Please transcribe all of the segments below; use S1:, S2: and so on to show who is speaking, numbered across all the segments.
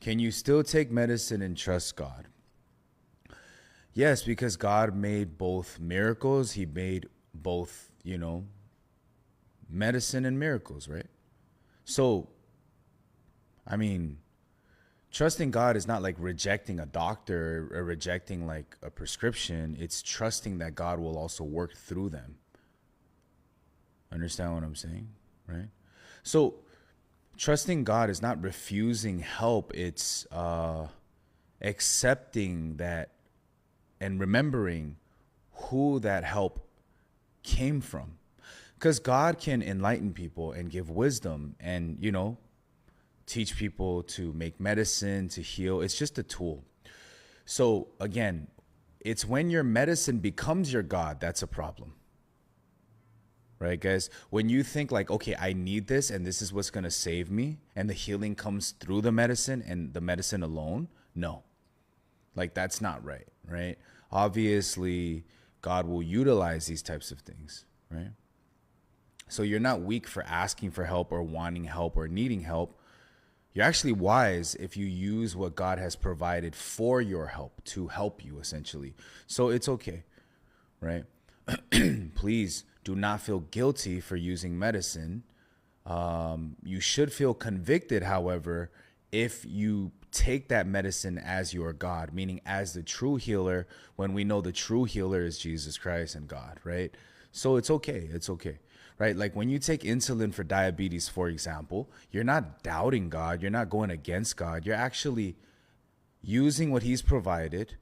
S1: Can you still take medicine and trust God? Yes, because God made both miracles. He made both, medicine and miracles, right? So, I mean, trusting God is not like rejecting a doctor or rejecting like a prescription. It's trusting that God will also work through them. Understand what I'm saying? Right? So, trusting God is not refusing help, it's accepting that and remembering who that help came from. Because God can enlighten people and give wisdom and, teach people to make medicine, to heal. It's just a tool. So, again, it's when your medicine becomes your God that's a problem. Right, guys? When you think like, okay, I need this and this is what's going to save me, and the healing comes through the medicine and the medicine alone, no. Like, that's not right, right? Obviously, God will utilize these types of things, right? So you're not weak for asking for help or wanting help or needing help. You're actually wise if you use what God has provided for your help to help you, essentially. So it's okay, right? Please do not feel guilty for using medicine. You should feel convicted, however, if you take that medicine as your God, meaning as the true healer, when we know the true healer is Jesus Christ and God, right? So it's okay. It's okay, right? Like when you take insulin for diabetes, for example, you're not doubting God. You're not going against God. You're actually using what He's provided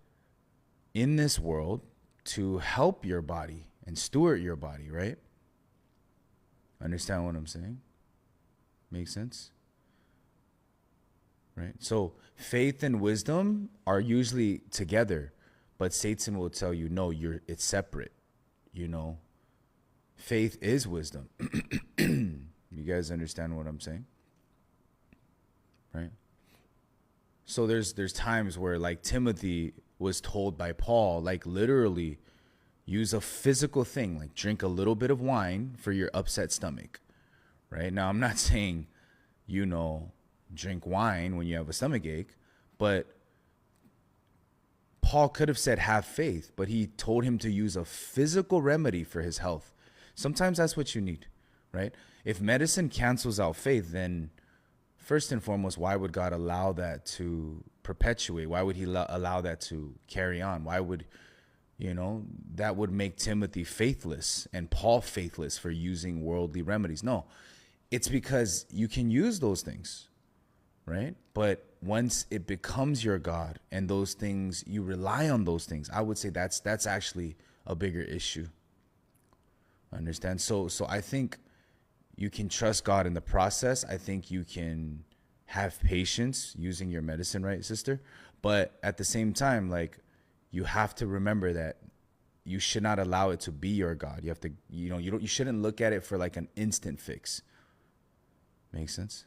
S1: in this world to help your body and steward your body, right? Understand what I'm saying? Make sense? Right? So faith and wisdom are usually together, but Satan will tell you, no, it's separate. Faith is wisdom. You guys understand what I'm saying? Right? So there's times where like Timothy was told by Paul, like literally use a physical thing, like drink a little bit of wine for your upset stomach. Right? Now I'm not saying, drink wine when you have a stomach ache, but Paul could have said have faith, but he told him to use a physical remedy for his health. Sometimes that's what you need, right? If medicine cancels out faith, then first and foremost, why would God allow that to perpetuate? Why would he allow that to carry on? Why would, that would make Timothy faithless and Paul faithless for using worldly remedies? No, it's because you can use those things, right? But once it becomes your God and those things, you rely on those things, I would say that's actually a bigger issue. Understand? So I think you can trust God in the process. I think you can have patience using your medicine, right, sister? But at the same time, like, you have to remember that you should not allow it to be your God. You have to, you shouldn't look at it for like an instant fix. Makes sense?